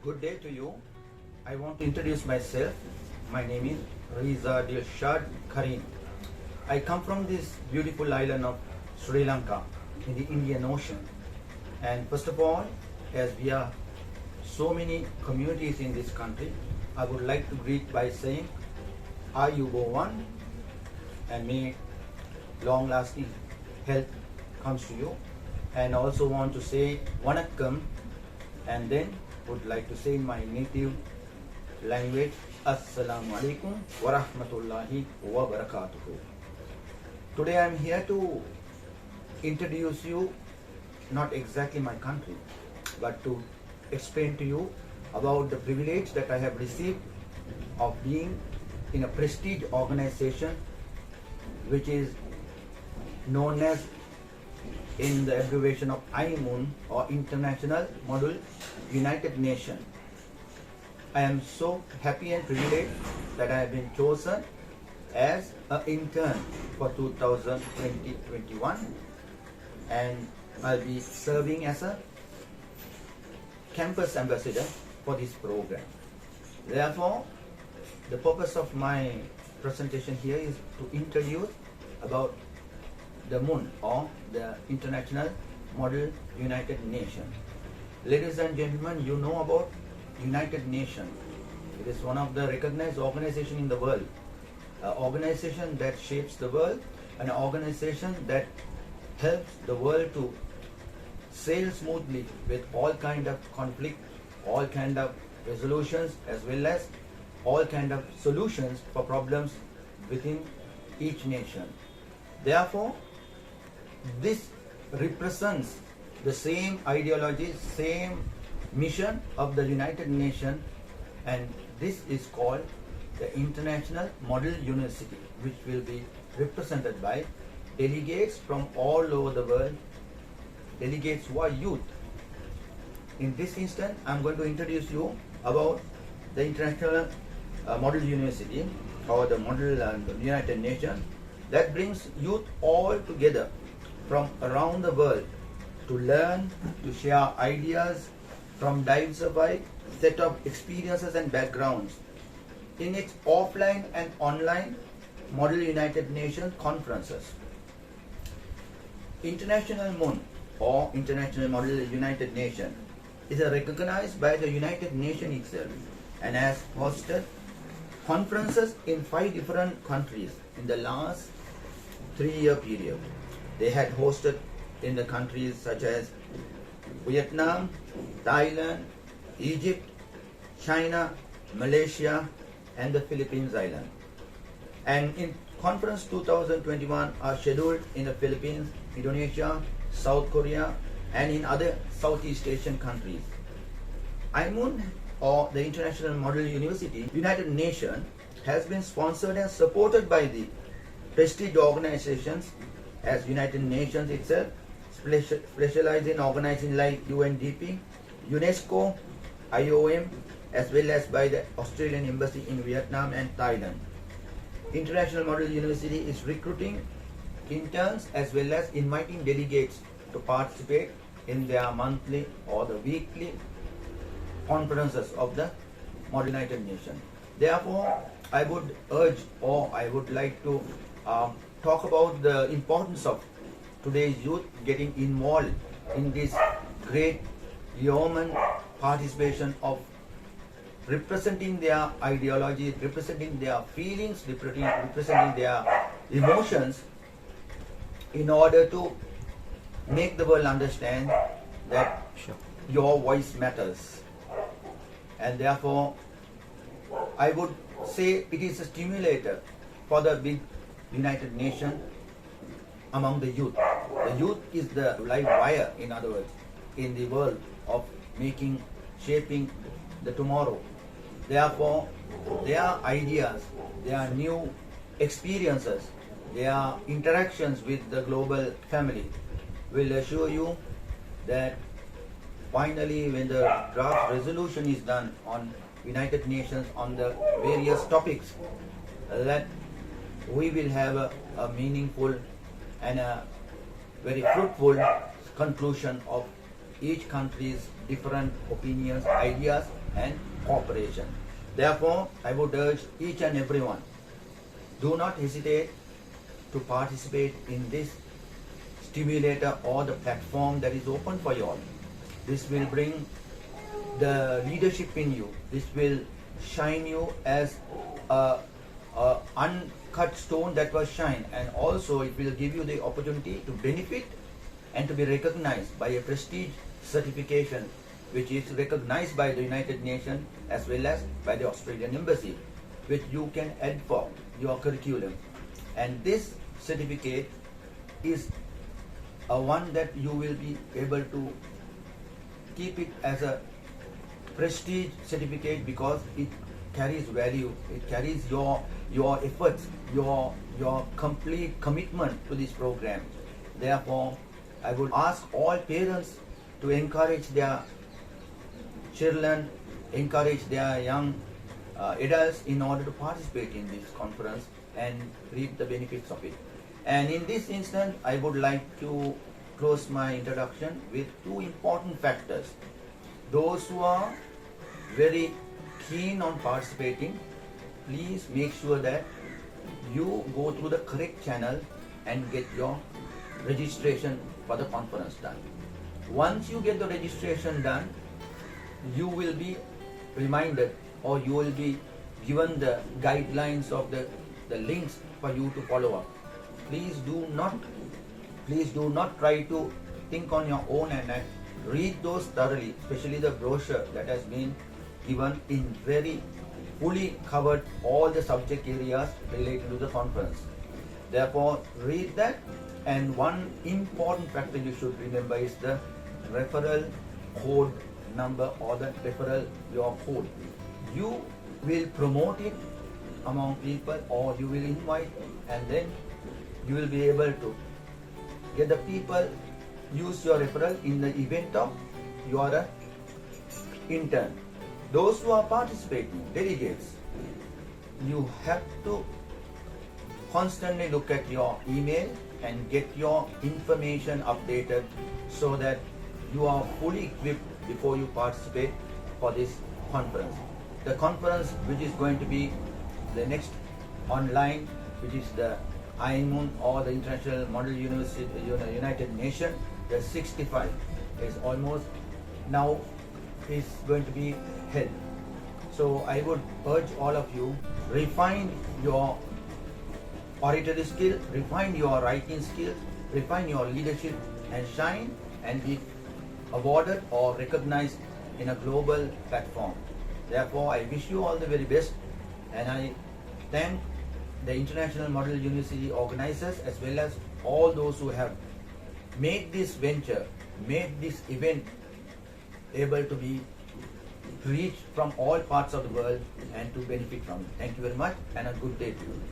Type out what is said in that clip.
Good day to you. I want to introduce myself. My name is Riza Dilshad Karim. I come from this beautiful island of Sri Lanka in the Indian Ocean. And first of all, as we are so many communities in this country, I would like to greet by saying, Ayubowan, and may long lasting health comes to you. And also want to say Vanakkam, and then would like to say in my native language, Assalamu alaikum wa rahmatullahi wa barakatuhu. Today I am here to introduce you, not exactly my country, but to explain to you about the privilege that I have received of being in a prestige organization which is known as, in the abbreviation of IMUN, or International Model United Nations. I am so happy and privileged that I have been chosen as an intern for 2020-21, and I'll be serving as a campus ambassador for this program. Therefore, the purpose of my presentation here is to introduce about the MUN, or the International Model United Nations. Ladies and gentlemen, you know about United Nations. It is one of the recognized organizations in the world. An organization that shapes the world, an organization that helps the world to sail smoothly with all kind of conflict, all kind of resolutions, as well as all kind of solutions for problems within each nation. Therefore, this represents the same ideology, same mission of the United Nations, and this is called the International Model University, which will be represented by delegates from all over the world, delegates who are youth. In this instant, I am going to introduce you about the International Model University, or the Model United Nations, that brings youth all together from around the world to learn, to share ideas from diversified set of experiences and backgrounds in its offline and online Model United Nations conferences. International MUN, or International Model United Nations, is recognized by the United Nations itself and has hosted conferences in 5 different countries in the last 3-year period. They had hosted in the countries such as Vietnam, Thailand, Egypt, China, Malaysia, and the Philippines island. And in conference 2021 are scheduled in the Philippines, Indonesia, South Korea, and in other Southeast Asian countries. IMUN, or the International Model University, United Nations, has been sponsored and supported by the prestige organizations as United Nations itself, specialized in organizing like UNDP, UNESCO, IOM, as well as by the Australian Embassy in Vietnam and Thailand. International Model University is recruiting interns as well as inviting delegates to participate in their monthly or the weekly conferences of the Model United Nations. Therefore, I would urge, or I would like to talk about the importance of today's youth getting involved in this great yeoman participation of representing their ideology, representing their feelings, representing their emotions, in order to make the world understand that your voice matters. And therefore, I would say it is a stimulator for the big United Nations among the youth. The youth is the live wire, in other words, in the world of making, shaping the tomorrow. Therefore, their ideas, their new experiences, their interactions with the global family will assure you that finally, when the draft resolution is done on United Nations on the various topics, that we will have a meaningful and a very fruitful conclusion of each country's different opinions, ideas, and cooperation. Therefore, I would urge each and everyone, do not hesitate to participate in this stimulator or the platform that is open for you all. This will bring the leadership in you. This will shine you as a uncut stone that was shine, and also it will give you the opportunity to benefit and to be recognized by a prestige certification which is recognized by the United Nations as well as by the Australian Embassy, which you can add for your curriculum. And this certificate is a one that you will be able to keep it as a prestige certificate because it carries value, it carries your efforts, your complete commitment to this program. Therefore, I would ask all parents to encourage their children, encourage their young adults in order to participate in this conference and reap the benefits of it. And in this instance, I would like to close my introduction with two important factors. Those who are very keen on participating, please make sure that you go through the correct channel and get your registration for the conference done. Once you get the registration done, you will be reminded or you will be given the guidelines of the links for you to follow up. Please do not try to think on your own and read those thoroughly, especially the brochure that has been given in very fully covered all the subject areas related to the conference. Therefore, read that, and one important factor you should remember is the referral code number or the referral your code. You will promote it among people or you will invite, and then you will be able to get the people use your referral in the event of you are an intern. Those who are participating, delegates, you have to constantly look at your email and get your information updated so that you are fully equipped before you participate for this conference. The conference which is going to be the next online, which is the IMUN or the International Model University United Nations, the 65 is almost now is going to be held. So I would urge all of you, refine your oratory skill, refine your writing skills, refine your leadership and shine and be awarded or recognized in a global platform. Therefore, I wish you all the very best, and I thank the International Model University organizers as well as all those who have made this venture, made this event able to be reached from all parts of the world and to benefit from it. Thank you very much and a good day to you.